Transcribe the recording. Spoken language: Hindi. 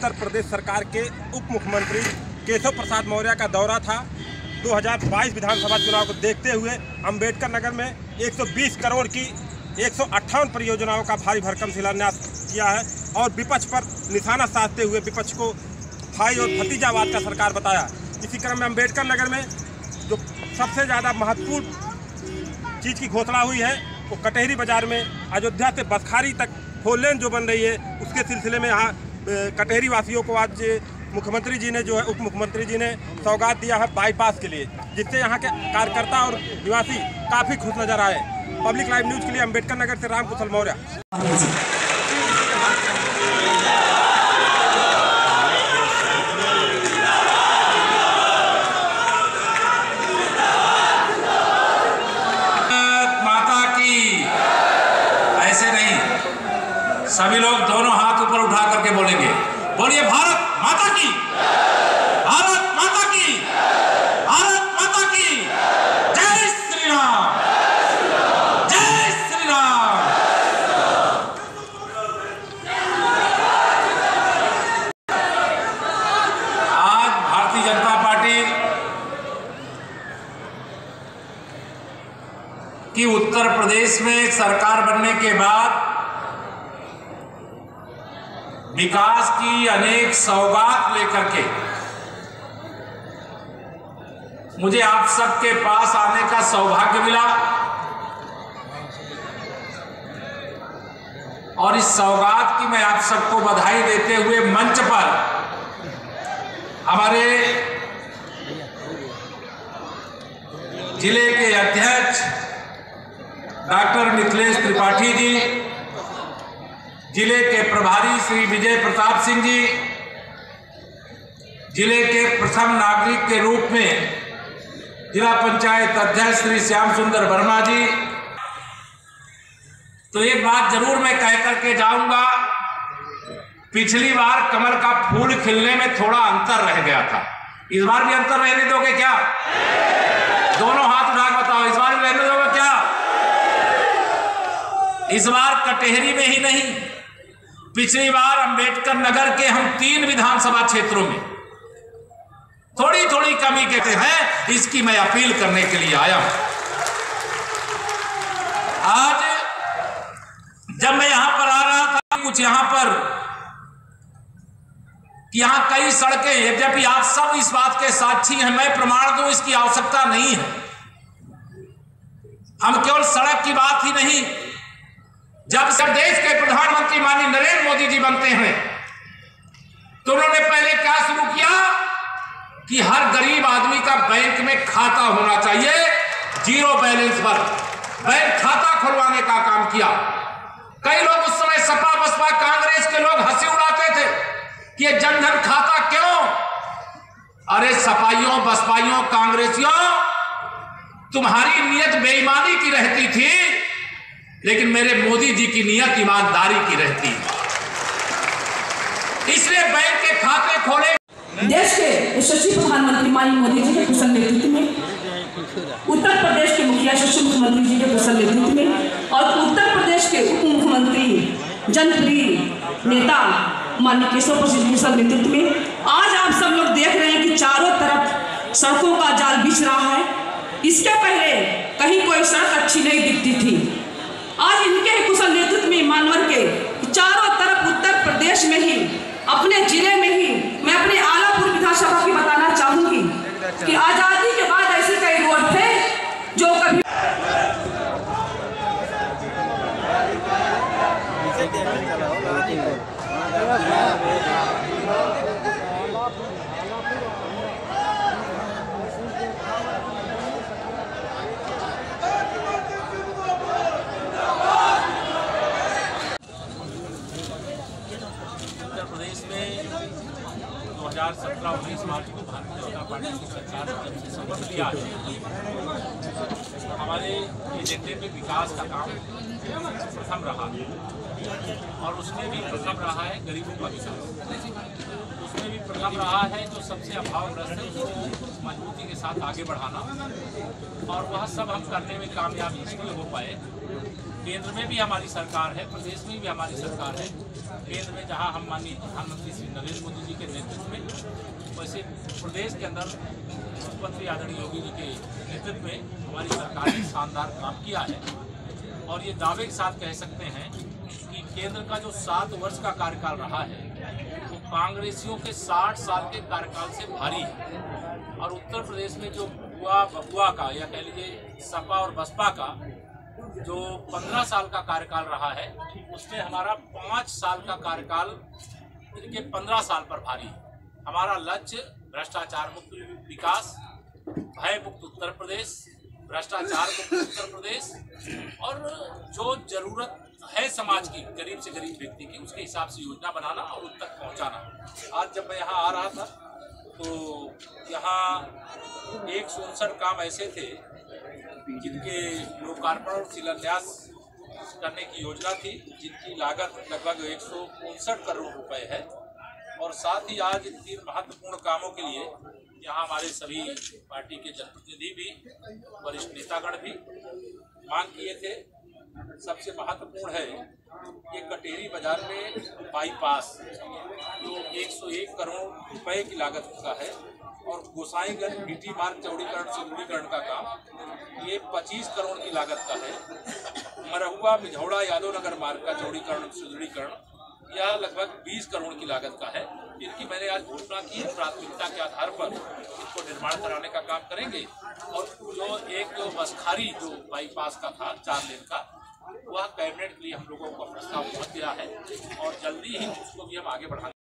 उत्तर प्रदेश सरकार के उप मुख्यमंत्री केशव प्रसाद मौर्य का दौरा था। 2022 विधानसभा चुनाव को देखते हुए अम्बेडकर नगर में 120 करोड़ की 158 परियोजनाओं का भारी भरकम शिलान्यास किया है और विपक्ष पर निशाना साधते हुए विपक्ष को भाई और भतीजावाद का सरकार बताया। इसी क्रम में अम्बेडकर नगर में जो सबसे ज़्यादा महत्वपूर्ण चीज़ की घोषणा हुई है वो कटहरी बाजार में अयोध्या से बसखारी तक 4 लेन जो बन रही है, उसके सिलसिले में यहाँ कटहरी वासियों को आज मुख्यमंत्री जी ने जो है उप मुख्यमंत्री जी ने सौगात दिया है बाईपास के लिए, जिससे यहाँ के कार्यकर्ता और निवासी काफ़ी खुश नजर आए। पब्लिक लाइव न्यूज़ के लिए अम्बेडकर नगर से रामकुशल मौर्य। सभी लोग दोनों हाथ ऊपर उठा करके बोलेंगे, बोलिए भारत माता की, भारत माता की, भारत माता की, जय श्री राम, जय श्री राम। आज भारतीय जनता पार्टी की उत्तर प्रदेश में सरकार बनने के बाद विकास की अनेक सौगात लेकर के मुझे आप सबके पास आने का सौभाग्य मिला और इस सौगात की मैं आप सबको बधाई देते हुए मंच पर हमारे जिले के अध्यक्ष डॉक्टर मिथिलेश त्रिपाठी जी, जिले के प्रभारी श्री विजय प्रताप सिंह जी, जिले के प्रथम नागरिक के रूप में जिला पंचायत अध्यक्ष श्री श्याम सुंदर वर्मा जी। तो एक बात जरूर मैं कह करके जाऊंगा, पिछली बार कमल का फूल खिलने में थोड़ा अंतर रह गया था, इस बार भी अंतर रहने दोगे क्या? दोनों हाथ उठा के बताओ, इस बार भी रहने दोगे क्या? इस बार कटहरी में ही नहीं, पिछली बार अम्बेडकर नगर के हम 3 विधानसभा क्षेत्रों में थोड़ी थोड़ी कमी कहते हैं, इसकी मैं अपील करने के लिए आया हूं। आज जब मैं यहां पर आ रहा था, कुछ यहां पर कि यहां कई सड़कें, यद्यपि आप सब इस बात के साक्षी हैं, मैं प्रमाण दूं इसकी आवश्यकता नहीं है। हम केवल सड़क की बात ही नहीं, जब देश के प्रधानमंत्री माननीय नरेंद्र मोदी जी बनते हैं तो उन्होंने पहले क्या शुरू किया कि हर गरीब आदमी का बैंक में खाता होना चाहिए, 0 बैलेंस पर बैंक खाता खुलवाने का काम किया। कई लोग उस समय सपा बसपा कांग्रेस के लोग हंसी उड़ाते थे कि ये जनधन खाता क्यों? अरे सपाइयों बसपाइयों कांग्रेसियों, तुम्हारी नीयत बेईमानी की रहती थी, लेकिन मेरे मोदी जी की नीयत ईमानदारी की रहती है, इसलिए बैंक के खाते खोले। देश के यशस्वी प्रधानमंत्री माननीय मोदी जी के कुशल नेतृत्व में, उत्तर प्रदेश के मुखिया यशस्वी मुख्यमंत्री जी के कुशल नेतृत्व में और उत्तर प्रदेश के उप मुख्यमंत्री जनप्रिय नेता माननीय केशव प्रसाद कुशल नेतृत्व में आज आप सब लोग देख रहे हैं कि चारों तरफ सड़कों का जाल बिछ रहा है। इसके पहले कहीं कोई सड़क अच्छी नहीं दिखती थी। आज इनके कुशल नेतृत्व में मानवर के चारों तरफ उत्तर प्रदेश में ही, अपने जिले में ही, मैं अपने आलापुर विधानसभा की बताना चाहूंगी कि आजादी के बाद ऐसे कई रोड थे जो कभी प्रदेश में 2017-19 मार्च को भारतीय जनता पार्टी की सरकार ने शपथ लिया है। हमारे एजेंडे में विकास का काम प्रथम रहा है और उसमें भी प्रथम रहा है गरीबों का विकास, उसमें भी प्रथम रहा है जो सबसे अभावग्रस्त है उसको मजबूती के साथ आगे बढ़ाना, और वह सब हम करने में कामयाब इसलिए हो पाए केंद्र में भी हमारी सरकार है, प्रदेश में भी हमारी सरकार है। केंद्र में जहां हम माननीय प्रधानमंत्री श्री नरेंद्र मोदी जी के नेतृत्व में, वैसे प्रदेश के अंदर मुख्यमंत्री आदरणीय योगी जी के नेतृत्व में हमारी सरकार ने शानदार काम किया है। और ये दावे के साथ कह सकते हैं कि केंद्र का जो 7 वर्ष का कार्यकाल रहा है वो कांग्रेसियों के 60 साल के कार्यकाल से भारी है। और उत्तर प्रदेश में जो बबुआ का या कह लीजिए सपा और बसपा का जो 15 साल का कार्यकाल रहा है, उसमें हमारा 5 साल का कार्यकाल इनके 15 साल पर भारी है। हमारा लक्ष्य भ्रष्टाचार मुक्त विकास, भय मुक्त उत्तर प्रदेश, भ्रष्टाचार मुक्त उत्तर प्रदेश और जो जरूरत है समाज की, गरीब से गरीब व्यक्ति की, उसके हिसाब से योजना बनाना और उन तक पहुंचाना। आज जब मैं यहाँ आ रहा था तो यहाँ 159 काम ऐसे थे जिनके लोकार्पण और शिलान्यास करने की योजना थी, जिनकी लागत लगभग 159 करोड़ रुपए है। और साथ ही आज 3 महत्वपूर्ण कामों के लिए यहाँ हमारे सभी पार्टी के जनप्रतिनिधि भी, वरिष्ठ नेतागण भी मांग किए थे। सबसे महत्वपूर्ण है ये कटेरी बाजार में बाईपास जो 101 करोड़ रुपए की लागत का है, और गोसाईगंज बीटी मार्ग चौड़ीकरण सुदृढ़ीकरण का काम ये 25 करोड़ की लागत का है। मरहुआ मिझौड़ा यादव नगर मार्ग का चौड़ीकरण सुदृढ़ीकरण यह लगभग 20 करोड़ की लागत का है। इनकी मैंने आज घोषणा की, प्राथमिकता के आधार पर इनको निर्माण कराने का काम करेंगे। और जो एक बसखारी जो बाईपास का था 4 लेन का, वह कैबिनेट के लिए हम लोगों को प्रस्ताव पहुंच गया है और जल्दी ही उसको भी हम आगे बढ़ाएंगे।